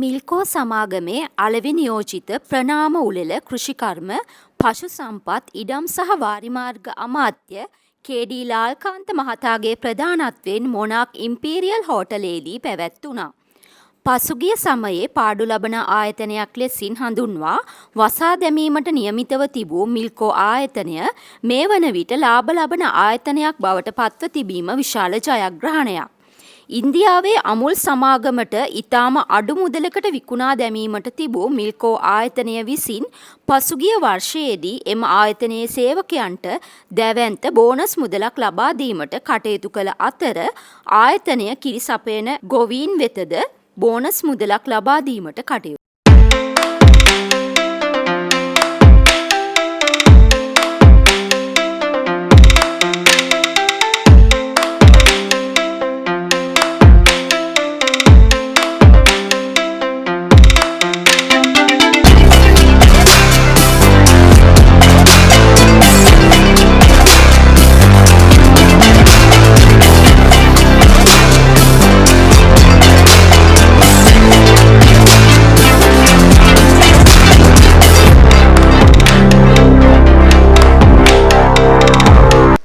මිල්කෝ සමාගමේ අලෙවි නියෝජිත ප්‍රනාම උළෙල කෘෂිකර්ම පශු සම්පත් ඉඩම් සහ වාරිමාර්ග අමාත්‍ය කේ.ඩී. ලාල්කාන්ත මහතාගේ ප්‍රධානත්වයෙන් මොනාක් ඉම්පීරියල් හෝටලයේදී පැවැත්වුණා. පසුගිය සමයේ පාඩු ලබන ආයතනයක් ලෙසින් හඳුන්වා වසා දැමීමට නියමිතව තිබූ මිල්කෝ ආයතනය මේ වන විට ලාභ ලබන ආයතනයක් බවට පත්ව තිබීම විශාල ජයග්‍රහණයක්. ඉන්දියාවේ අමුල් සමාගමට ඉතාම අඩු මුදලකට විකුණා දැමීමට තිබූ මිල්කෝ ආයතනය විසින් පසුගිය වර්ෂයේදී එම ආයතනයේ සේවකයන්ට දැවැන්ත බෝනස් මුදලක් ලබා දීමට කටයුතු කළ අතර ආයතනය කිරි සපයන ගොවීන් වෙතද බෝනස් මුදලක් ලබා දීමට කටයුතු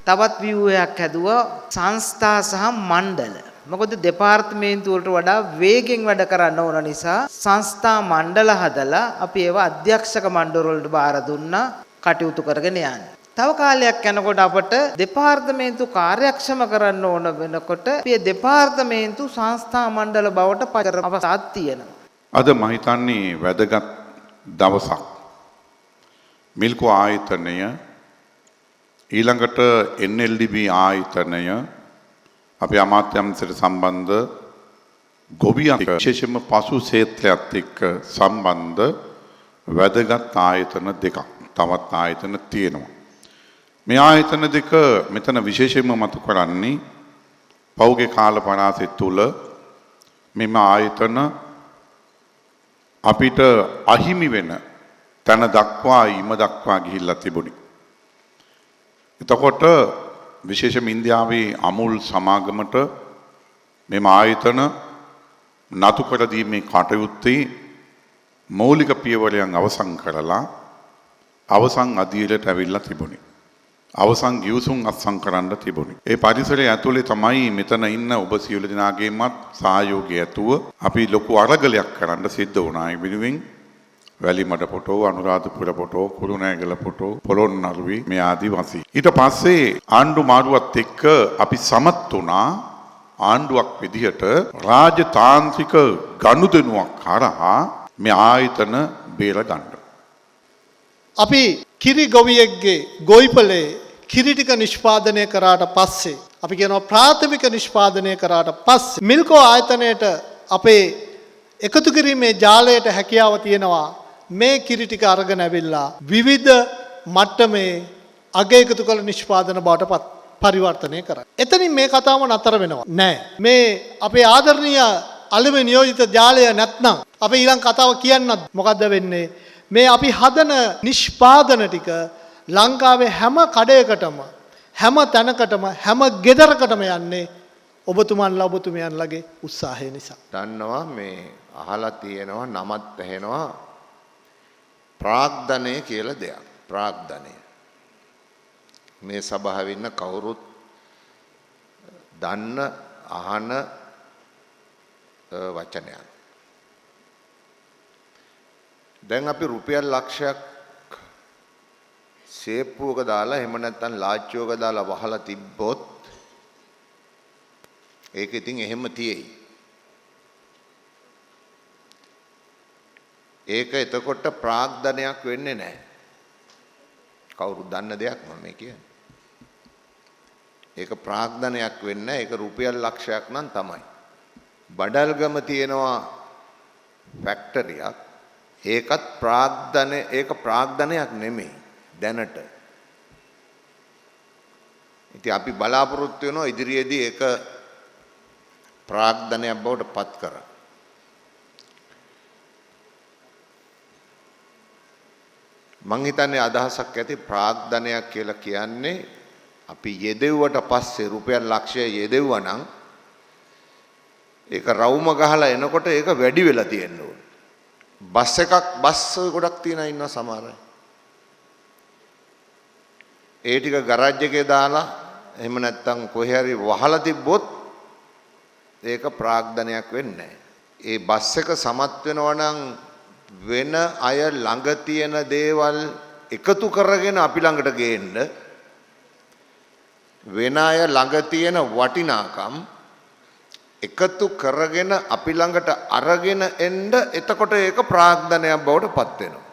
තවත් ව්‍යුහයක් හැදුවා සංස්ථා සහ මණ්ඩල. මොකද දෙපාර්තමේන්තු වලට වඩා වේගෙන් වැඩ කරන්න ඕන නිසා සංස්ථා මණ්ඩල හදලා අපි ඒවා අධ්‍යක්ෂක මණ්ඩල වලට බාර දුන්නා කටයුතු කරගෙන යන්න. තව කාලයක් යනකොට අපට දෙපාර්තමේන්තු කාර්යක්ෂම කරන්න ඕන වෙනකොට අපි දෙපාර්තමේන්තු සංස්ථා මණ්ඩල බවට පත් තියෙනවා. අද මම හිතන්නේ වැදගත් දවසක්. මිල්කෝ ආයතනය ඊළඟට NLDB ආයතනය අපේ අමාත්‍යාංශයට සම්බන්ධ ගොවියන් විශේෂයෙන්ම පශු ක්ෂේත්‍රයත් එක්ක සම්බන්ධ වැදගත් ආයතන දෙකක් තවත් ආයතන තියෙනවා. මේ ආයතන දෙක මෙතන විශේෂයෙන්ම මතු කරන්නේ පෞගේ කාල පරාසය තුල මෙම ආයතන අපිට අහිමි වෙන තැන දක්වා ඉම දක්වා ගිහිල්ලා තිබුණි. එතකොට විශේෂම ඉන්දියාවේ අමුල් සමාගමට මෙම ආයතන නතු කර දීමේ කටයුත්තේ මৌলিক පියවරයන් අවසන් කරලා අවසන් අධීරයට ඇවිල්ලා තිබුණි. අවසන් ගිවිසුම් අත්සන් කරන්න තිබුණි. ඒ පරිසරය ඇතුලේ තමයි මෙතන ඉන්න ඔබ සියලු දෙනාගේමත් සහයෝගය ඇතුව අපි ලොකු අරගලයක් කරන්න සිද්ධ වුණා. ඒ වෙනුවෙන් Welimada photo Anuradhapura photo Kurunegala photo පොළොන්නරුවේ මේ ආදි වශයෙන් ඊට පස්සේ ආණ්ඩු මාරුවත් එක්ක අපි සමත් වුණා ආණ්ඩුවක් විදිහට රාජතාන්ත්‍රික ගනුදෙනුවක් කරහා මේ ආයතන බේර ගන්න. අපි කිරි ගොවියෙක්ගේ ගොවිපලේ කිරි ටික නිෂ්පාදනය කරාට පස්සේ අපි කියනවා ප්‍රාථමික නිෂ්පාදනය කරාට පස්සේ මිල්කෝ ආයතනයේට අපේ එකතු කිරීමේ ජාලයට හැකියාව තියෙනවා මේ කිරි ටික අරගෙන ඇවිල්ලා විවිධ මට්ටමේ අග එකතු කළ නිෂ්පාදන බවට පරිවර්තනය කරන්න. එතනින් මේ කතාව නතර වෙනවා නෑ. මේ අපේ ආදරණීය අලෙවි නියෝජිත ජාලය නැත්නම් අපි ඊළඟ කතාව කියන්නත් මොකද්ද වෙන්නේ? මේ අපි හදන නිෂ්පාදන ටික ලංකාවේ හැම කඩයකටම හැම තැනකටම හැම ගෙදරකටම යන්නේ ඔබතුමන්ලා ඔබතුමියන්ලගේ උත්සාහය නිසා. දන්නවා මේ අහලා තියෙනවා නමත් ඇහෙනවා ප්‍රාග්ධනය කියලා දෙයක්. ප්‍රාග්ධනය. මේ සභාවේ ඉන්න කවුරුත් දන්න අහන වචනයක්. දැන් අපි රුපියල් ලක්ෂයක් සේප්පුවක දාලා එහෙම නැත්නම් ලාච්චුවක දාලා වහලා තිබ්බොත් ඒක ඉතින් එහෙම තියෙයි. ඒක එතකොට ප්‍රාග්ධනයක් වෙන්නේ නැහැ. කවුරුත් දන්න දෙයක් මම මේ කියන්නේ. ඒක ප්‍රාග්ධනයක් වෙන්නේ නැහැ. ඒක රුපියල් ලක්ෂයක් නම් තමයි. බඩල්ගම තියෙනවා ෆැක්ටරියක්. ඒකත් ඒක ප්‍රාග්ධනයක් නෙමෙයි දැනට. ඉතින් අපි බලාපොරොත්තු වෙනවා ඉදිරියේදී ඒක ප්‍රාග්ධනයක් බවට පත් කරා. මං හිතන්නේ අදහසක් ඇති ප්‍රාග්ධනයක් කියලා කියන්නේ අපි යෙදෙව්වට පස්සේ රුපියල් ලක්ෂය යෙදෙව්වා නම් ඒක රවුම ගහලා එනකොට ඒක වැඩි වෙලා තියෙන්න ඕනේ. බස් එකක් බස් ගොඩක් තියෙන ඉන්න සමහර අය. ඒ ටික ගරාජ් එකේ දාලා එහෙම නැත්නම් කොහේ හරි වහලා තිබ්බොත් ඒක ප්‍රාග්ධනයක් වෙන්නේ නැහැ. ඒ බස් එක සමත් වෙනවා නම් වෙන අය ළඟ තියෙන දේවල් එකතු කරගෙන අපි ළඟට ගේන්න වෙන අය ළඟ තියෙන වටිනාකම් එකතු කරගෙන අපි ළඟට අරගෙන එන්න එතකොට ඒක ප්‍රාග්ධනයක් බවට පත් වෙනවා.